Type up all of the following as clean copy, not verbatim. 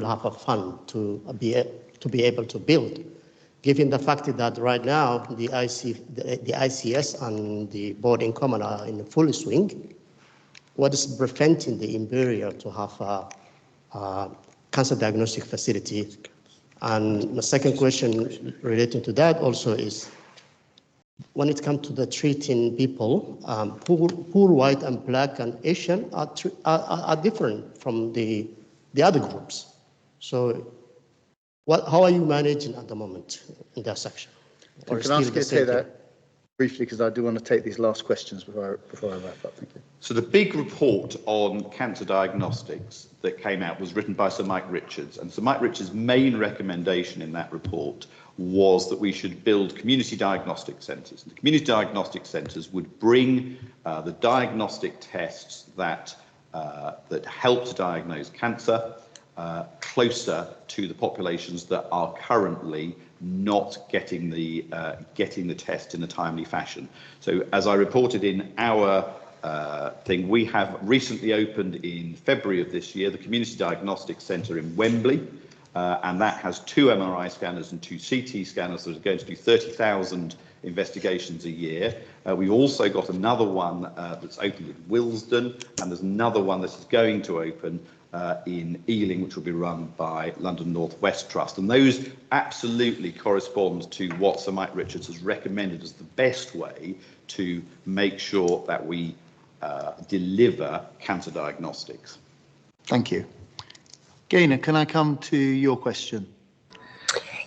have a fund to be able to build. Given the fact that right now the ICS and the board in common are in full swing, what is preventing the Imperial to have a cancer diagnostic facility? And the second question relating to that also is, when it comes to the treating people, poor white and black and Asian are different from the other groups. So how are you managing at the moment in that section? Can I ask you to say that briefly, because I do want to take these last questions before I wrap up. Thank you. So the big report on cancer diagnostics that came out was written by Sir Mike Richards, and Sir Mike Richards' main recommendation in that report was that we should build community diagnostic centres. The community diagnostic centres would bring the diagnostic tests that help to diagnose cancer closer to the populations that are currently not getting the test in a timely fashion. So, as I reported in our thing, we have recently opened in February of this year the Community Diagnostics Centre in Wembley, and that has 2 MRI scanners and 2 CT scanners that are going to do 30,000 investigations a year. We've also got another one that's opened in Willesden, and there's another one that is going to open in Ealing, which will be run by London North West Trust. And those absolutely correspond to what Sir Mike Richards has recommended as the best way to make sure that we deliver cancer diagnostics. Thank you. Gaynor, can I come to your question?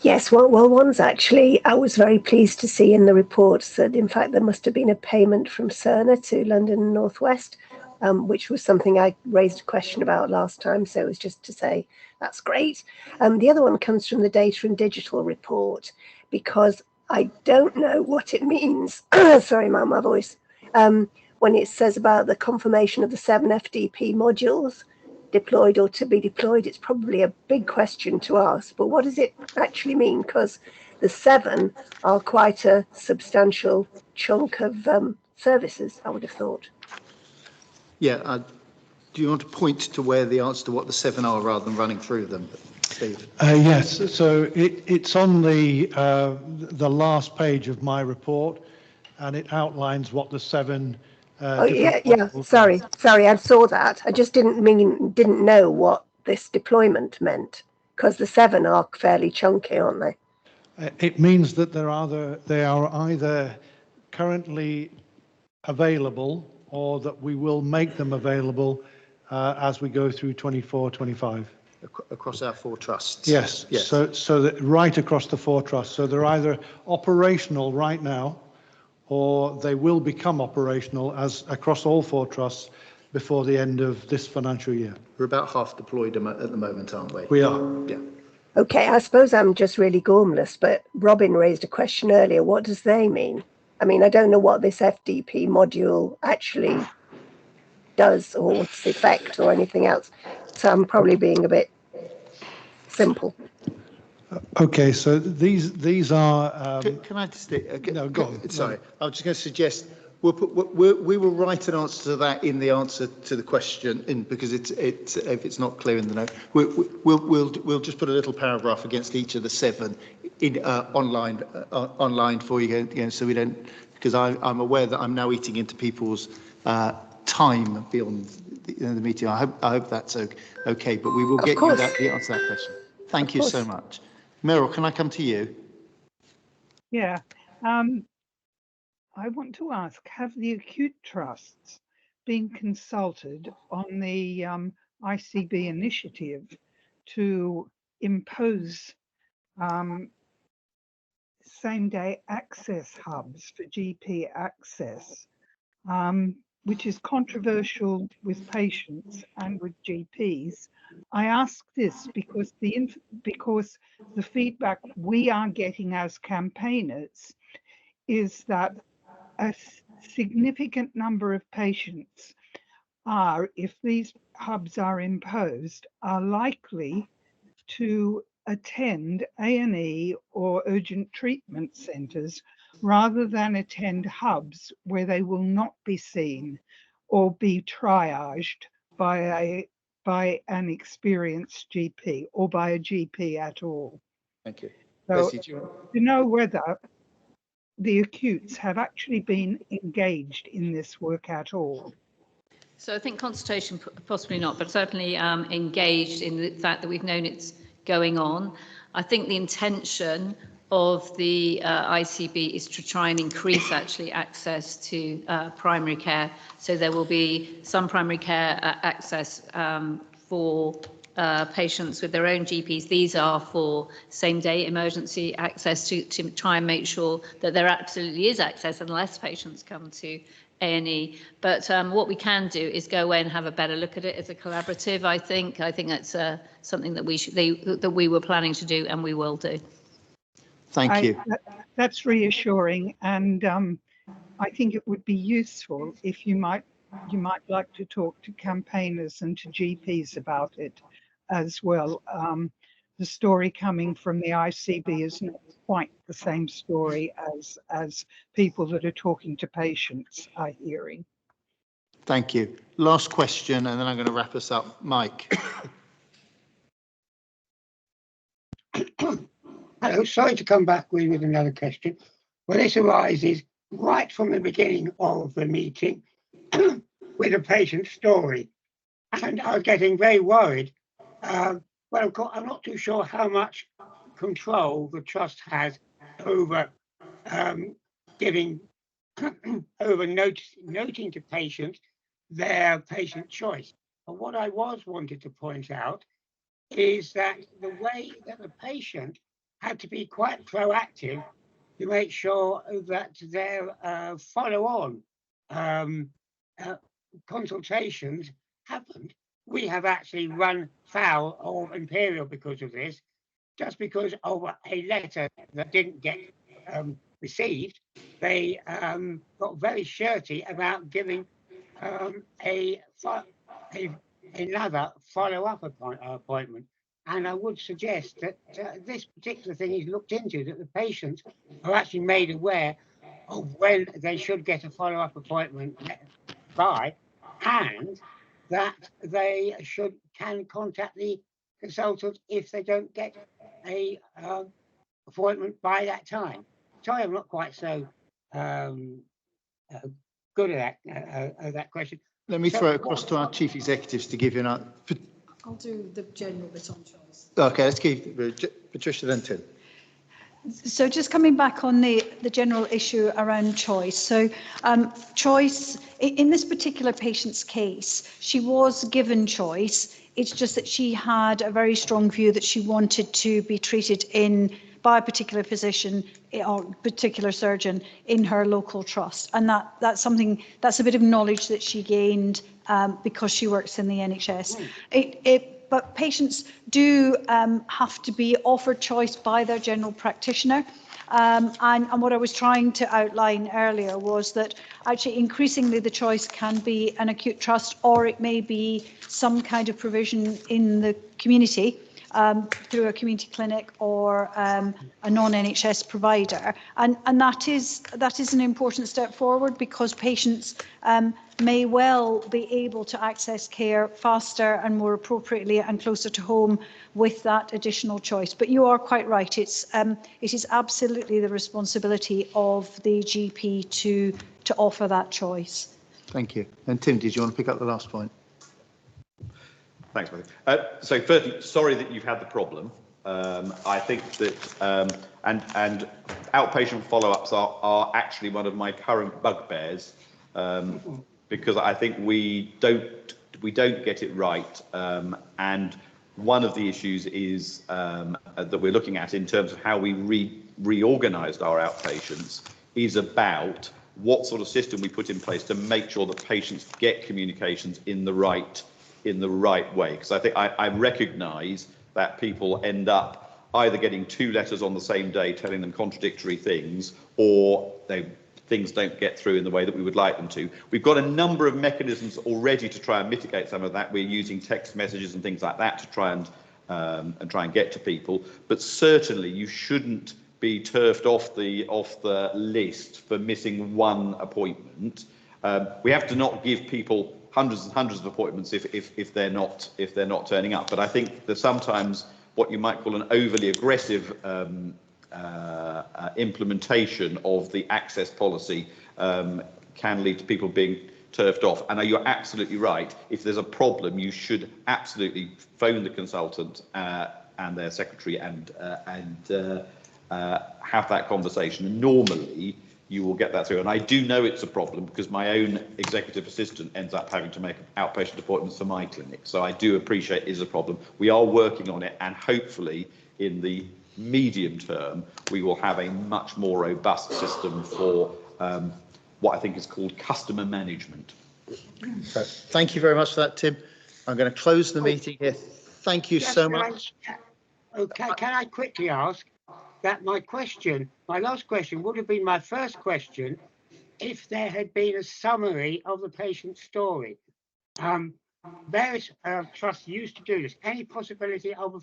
Yes, well, one's actually, I was very pleased to see in the reports that, in fact, there must have been a payment from Cerner to London North West, which was something I raised a question about last time, so it was just to say that's great. The other one comes from the Data and Digital report, because I don't know what it means, sorry, my voice, when it says about the confirmation of the 7 FDP modules, deployed or to be deployed. It's probably a big question to ask, but what does it actually mean? Because the 7 are quite a substantial chunk of services, I would have thought. Yeah, do you want to point to where the answer to what the 7 are rather than running through them, Steve? Yes, so it's on the last page of my report, and it outlines what the 7 oh yeah, sorry, I saw that. I just didn't know what this deployment meant, because the 7 are fairly chunky, aren't they? It means that they are either currently available or that we will make them available as we go through 24-25. Across our 4 trusts? Yes. So that right across the 4 trusts. So they're either operational right now, or they will become operational as across all 4 trusts before the end of this financial year. We're about half deployed at the moment, aren't we? We are. Yeah. Okay, I suppose I'm just really gormless, but Robin raised a question earlier. What does they mean? I mean, I don't know what this FDP module actually does or its effect or anything else. So I'm probably being a bit simple. Okay, so these are. Can I just? No, go on. Sorry, I was just going to suggest we will write an answer to that in the answer to the question, because if it's not clear in the note, we'll just put a little paragraph against each of the 7 in online for you again, so we don't, because I'm aware that I'm now eating into people's time beyond the meeting. I hope that's okay, but we will get you the answer to that question. Thank you so much. Meryl, can I come to you? Yeah. I want to ask, have the acute trusts been consulted on the ICB initiative to impose same-day access hubs for GP access, which is controversial with patients and with GPs? I ask this because the feedback we are getting as campaigners is that a significant number of patients are, if these hubs are imposed, are likely to attend A&E or urgent treatment centres rather than attend hubs where they will not be seen or be triaged by by an experienced GP or by a GP at all. Thank you. So Bessie, do you want- to know whether the acutes have actually been engaged in this work at all. So I think consultation, possibly not, but certainly engaged in the fact that we've known it's going on. I think the intention of the ICB is to try and increase actually access to primary care. So there will be some primary care access for patients with their own GPs. These are for same-day emergency access to try and make sure that there absolutely is access unless patients come to A&E. But what we can do is go away and have a better look at it as a collaborative. I think that's something that we were planning to do, and we will do. Thank you. That's reassuring, and I think it would be useful if you might like to talk to campaigners and to GPs about it as well. The story coming from the ICB is not quite the same story as people that are talking to patients are hearing. Thank you. Last question, and then I'm going to wrap us up. Mike. Hello, sorry to come back with another question. Well, this arises right from the beginning of the meeting with a patient's story. And I was getting very worried. Well, of course, I'm not too sure how much control the trust has over giving, over noting to patients their patient choice. But what I wanted to point out is that the way that the patient had to be quite proactive to make sure that their follow-on consultations happened. We have actually run foul of Imperial because of this, just because of a letter that didn't get received. They got very shirty about giving another follow-up appointment. And I would suggest that this particular thing is looked into, that the patients are actually made aware of when they should get a follow-up appointment by, and that they can contact the consultant if they don't get a appointment by that time. Sorry, I'm not quite so good at that question. Let me throw it across to our chief executives to give you an. I'll do the general bit on choice. Okay, let's keep Patricia, then Tim. So just coming back on the general issue around choice. So choice, in this particular patient's case, she was given choice. It's just that she had a very strong view that she wanted to be treated by a particular physician or particular surgeon in her local trust. And that's something, that's a bit of knowledge that she gained because she works in the NHS. But patients do have to be offered choice by their general practitioner. And what I was trying to outline earlier was that actually increasingly the choice can be an acute trust, or it may be some kind of provision in the community through a community clinic or a non-NHS provider. And that is an important step forward, because patients may well be able to access care faster and more appropriately and closer to home with that additional choice. But you are quite right, it is absolutely the responsibility of the GP to offer that choice. Thank you. And Tim, did you want to pick up the last point? Thanks, Matthew. So firstly, sorry that you've had the problem. I think that, and outpatient follow-ups are actually one of my current bugbears, because I think we don't get it right. And one of the issues is that we're looking at in terms of how we reorganised our outpatients is about what sort of system we put in place to make sure that patients get communications in the right way. Because I think I recognise that people end up either getting 2 letters on the same day telling them contradictory things, or things don't get through in the way that we would like them to. We've got a number of mechanisms already to try and mitigate some of that. We're using text messages and things like that to try and get to people. But certainly you shouldn't be turfed off the list for missing one appointment. We have to not give people hundreds and hundreds of appointments if they're not turning up. But I think that sometimes what you might call an overly aggressive implementation of the access policy can lead to people being turfed off. And you're absolutely right. If there's a problem, you should absolutely phone the consultant and their secretary and have that conversation. And normally, you will get that through. And I do know it's a problem because my own executive assistant ends up having to make outpatient appointments for my clinic. So I do appreciate it is a problem. We are working on it, and hopefully in the medium term, we will have a much more robust system for what I think is called customer management. So, thank you very much for that, Tim. I'm going to close the meeting here. Thank you so much. Okay, can I quickly ask that my last question would have been my first question if there had been a summary of the patient's story. Various trusts used to do this. Any possibility of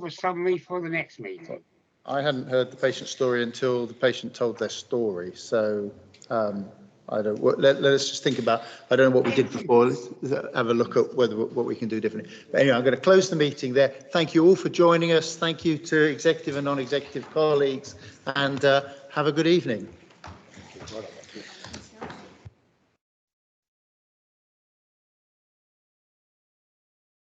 a summary for the next meeting? I hadn't heard the patient's story until the patient told their story. So I don't. Let us just think about. I don't know what we did before. Let's have a look at what we can do differently. But anyway, I'm going to close the meeting there. Thank you all for joining us. Thank you to executive and non-executive colleagues, and have a good evening.